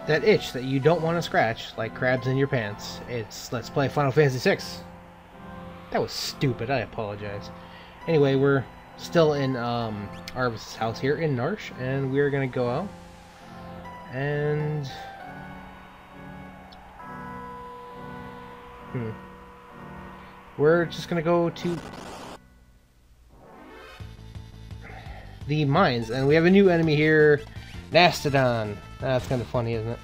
that itch that you don't want to scratch, like crabs in your pants. It's Let's Play Final Fantasy VI. That was stupid, I apologize. Anyway, we're still in Arvis's house here in Narshe, and we're gonna go out and we're just gonna go to the mines, and we have a new enemy here, Mastodon. That's kind of funny, isn't it?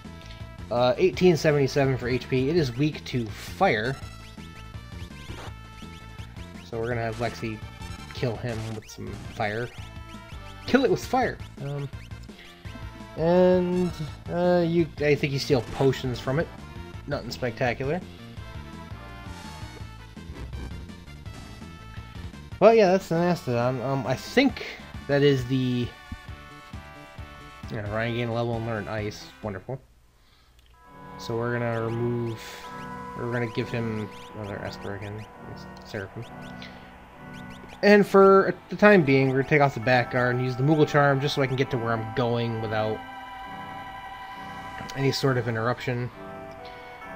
1877 for HP. It is weak to fire, so we're gonna have Lexi kill him with some fire. Kill it with fire. I think you steal potions from it. Nothing spectacular. Well, yeah, that's the Mastodon. I think that is the... Yeah, Ryan gained a level and learn Ice. Wonderful. So we're gonna remove... We're gonna give him another Esper again. Seraphim. And for the time being, we're gonna take off the back guard and use the Moogle Charm just so I can get to where I'm going without any sort of interruption.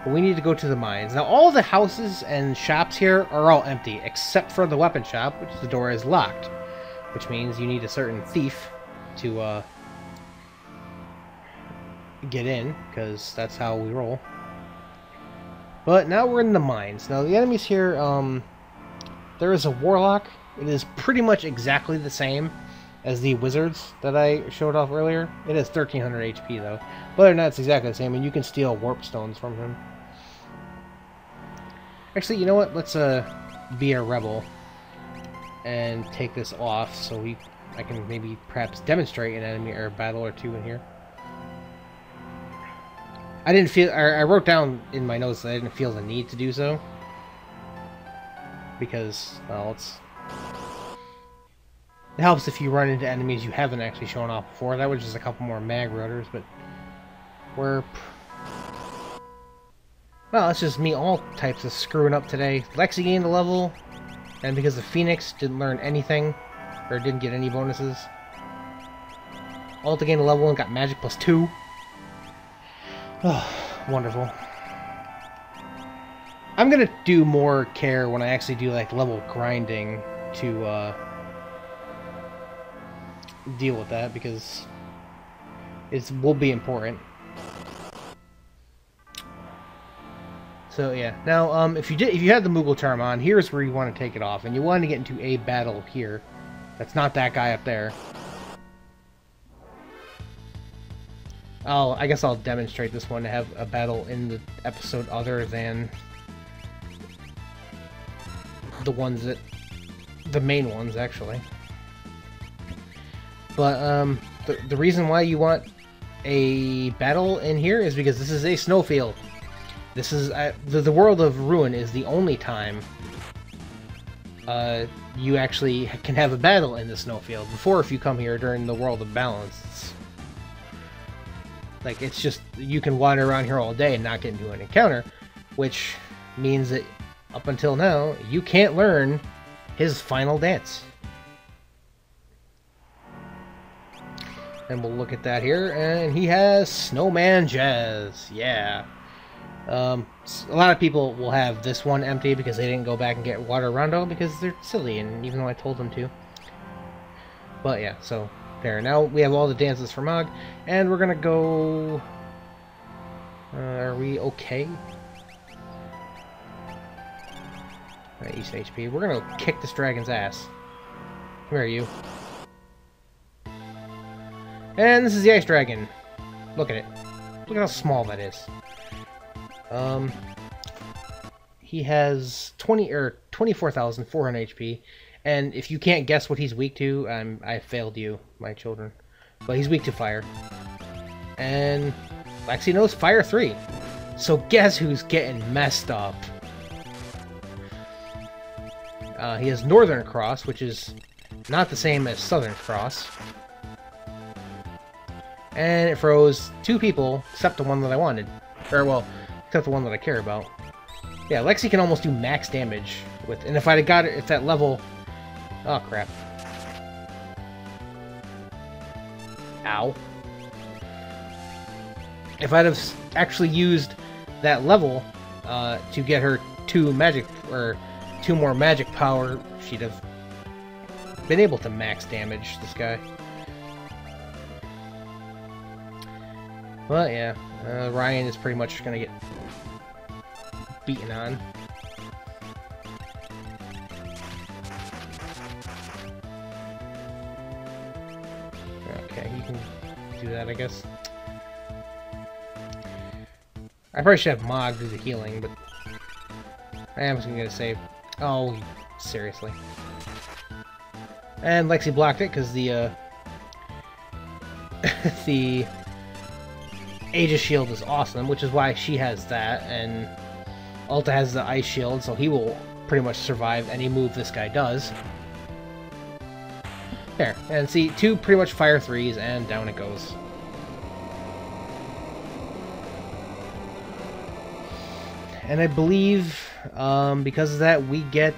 But we need to go to the mines. Now, all the houses and shops here are all empty, except for the weapon shop, which the door is locked. Which means you need a certain thief to get in, because that's how we roll. But now we're in the mines. Now, the enemies here, there is a Warlock. It is pretty much exactly the same as the Wizards that I showed off earlier. It has 1300 HP, though. But other than that, it's exactly the same, and you can steal Warp Stones from him. Actually, you know what? Let's be a rebel and take this off so I can maybe perhaps demonstrate an enemy or a battle or two in here. I wrote down in my notes that I didn't feel the need to do so because, well, it helps if you run into enemies you haven't actually shown off before. That was just a couple more mag rudders, but well, it's just me all types of screwing up today. Lexi gained a level, and because the Phoenix didn't learn anything, or didn't get any bonuses, Alta gained a level and got magic +2. Oh, wonderful. I'm gonna do more care when I actually do like level grinding to deal with that, because it will be important. So yeah, now if you had the Moogle Charm on, here's where you want to take it off, and you want to get into a battle here. That's not that guy up there. I guess I'll demonstrate this one to have a battle in the episode other than the main ones actually. But the reason why you want a battle in here is because this is a snowfield. This is the world of Ruin is the only time you actually can have a battle in the snowfield. Before, if you come here during the world of balance, it's just you can wander around here all day and not get into an encounter, which means that up until now you can't learn his final dance. And we'll look at that here, and he has Snowman Jazz. Yeah. A lot of people will have this one empty because they didn't go back and get Water Rondo because they're silly, and even though I told them to. But yeah, so there. Now we have all the dances for Mog, and we're gonna go... are we okay? East HP. We're gonna kick this dragon's ass. Come here, you. And this is the Ice Dragon. Look at it. Look at how small that is. He has 24,400 HP, and if you can't guess what he's weak to, I failed you, my children. But he's weak to fire. And Lexi knows Fire 3. So guess who's getting messed up? He has Northern Cross, which is not the same as Southern Cross. And it froze 2 people, except the one that I wanted. Or, well, except the one that I care about. Yeah, Lexi can almost do max damage with, and if I'd have got it at that level... Oh, crap. Ow. If I'd have actually used that level to get her 2 more magic power, she'd have been able to max damage this guy. But yeah, Ryan is pretty much gonna get beaten on. Okay, you can do that, I guess. I probably should have Mog do the healing, but I am just gonna save. Oh, seriously. And Lexi blocked it because the the Aegis shield is awesome, which is why she has that, and Alta has the ice shield, so he will pretty much survive any move this guy does. There, and see, 2 pretty much fire 3s, and down it goes. And I believe, because of that, we get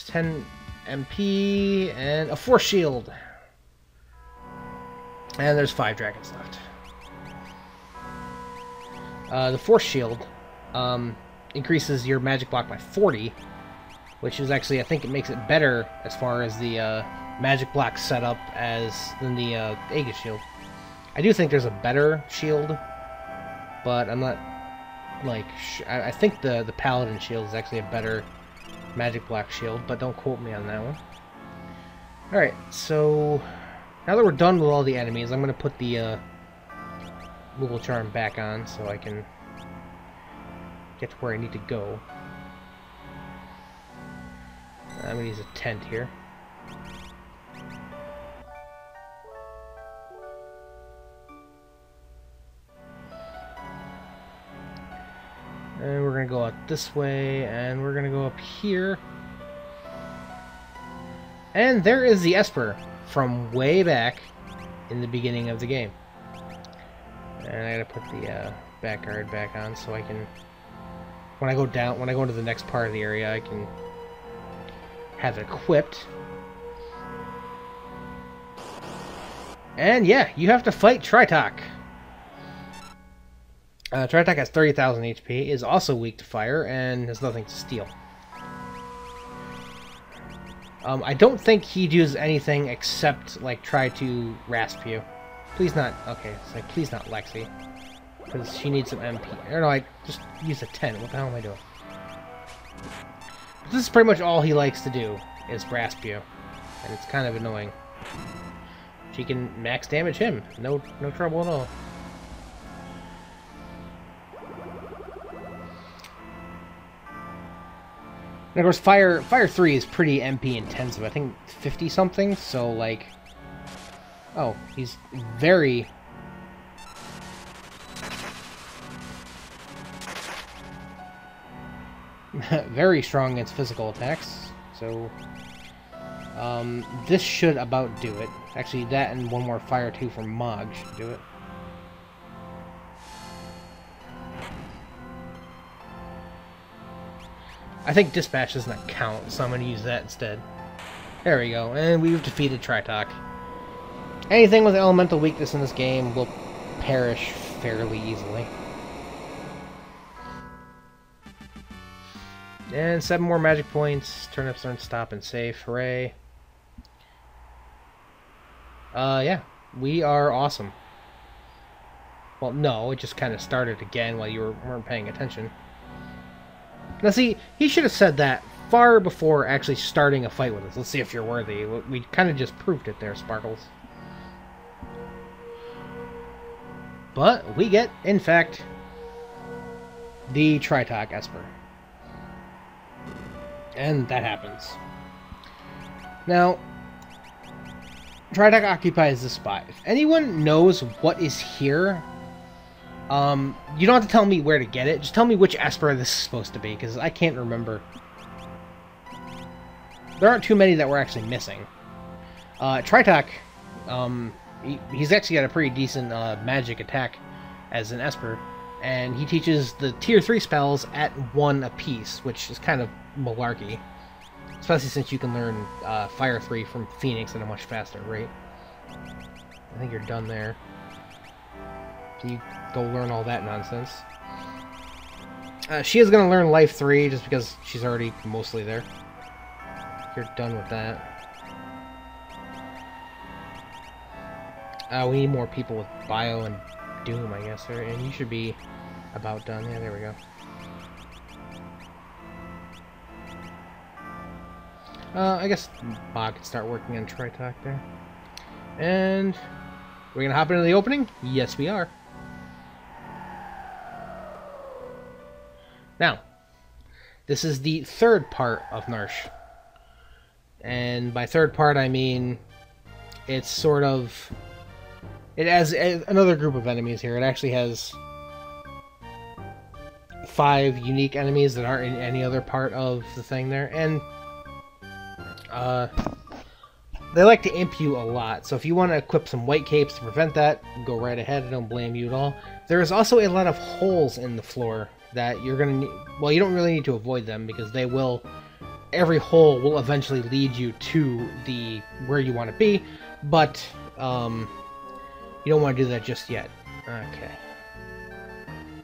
10 MP and a Force Shield. And there's 5 dragons left. The Force Shield increases your magic block by 40, which is actually, I think it makes it better as far as the magic block setup than the Aegis shield. I do think there's a better shield, but I'm not like I think the Paladin shield is actually a better magic block shield, but don't quote me on that one. Alright, so now that we're done with all the enemies, I'm going to put the Moogle Charm back on so I can get to where I need to go. I'm going to use a tent here. And we're going to go out this way, and we're going to go up here. And there is the Esper from way back in the beginning of the game. And I gotta put the back guard back on so I can, when I go into the next part of the area, I can have it equipped. And yeah, you have to fight Tritok. Tritok has 30,000 HP, is also weak to fire, and has nothing to steal. I don't think he'd use anything except, like, try to rasp you. Please not... Okay, it's like, please not Lexi. Because she needs some MP. Or no, I just used a 10. What the hell am I doing? This is pretty much all he likes to do, is rasp you. And it's kind of annoying. She can max damage him. No trouble at all. And of course, Fire 3 is pretty MP intensive. I think 50 something. So like, oh, he's very very strong against physical attacks. So this should about do it. Actually, that and one more Fire 2 from Mog should do it. I think Dispatch does not count, so I'm going to use that instead. There we go, and we've defeated Tritok. Anything with elemental weakness in this game will perish fairly easily. And 7 more magic points. Turnips learn stop and save. Hooray. Yeah, we are awesome. Well, no, it just kind of started again while you weren't paying attention. Now see, he should have said that far before actually starting a fight with us. Let's see if you're worthy. We kind of just proved it there, Sparkles. But we get, in fact, the Tritok Esper. And that happens. Now, Tritok occupies this spot. If anyone knows what is here, you don't have to tell me where to get it. Just tell me which Esper this is supposed to be, because I can't remember. There aren't too many that we're actually missing. Tritok, he's actually got a pretty decent magic attack as an Esper, and he teaches the tier 3 spells at 1 apiece, which is kind of malarkey. Especially since you can learn Fire 3 from Phoenix at a much faster rate. I think you're done there. Can you go learn all that nonsense. She is going to learn Life 3 just because she's already mostly there. You're done with that. We need more people with Bio and Doom, I guess. And you should be about done. Yeah, there we go. I guess Bob can start working on Tritalk there. And we're going to hop into the opening? Yes, we are. Now, this is the third part of Narshe. And by third part, I mean it's sort of... It has another group of enemies here. It actually has 5 unique enemies that aren't in any other part of the thing there. And they like to imp you a lot. So if you want to equip some white capes to prevent that, go right ahead. I don't blame you at all. There is also a lot of holes in the floor that you're going to need... Well, you don't really need to avoid them because they will... Every hole will eventually lead you to the where you want to be. But... you don't want to do that just yet. Okay.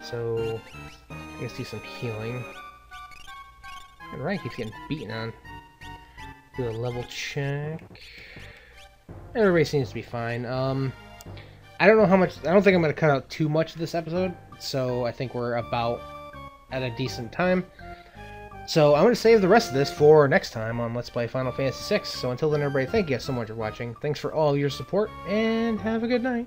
So, I guess do some healing. And Ryan keeps getting beaten on. Do a level check. Everybody seems to be fine. I don't know how much... I don't think I'm going to cut out too much of this episode. So, I think we're about at a decent time. So, I'm going to save the rest of this for next time on Let's Play Final Fantasy VI. So, until then, everybody, thank you guys so much for watching. Thanks for all your support, and have a good night.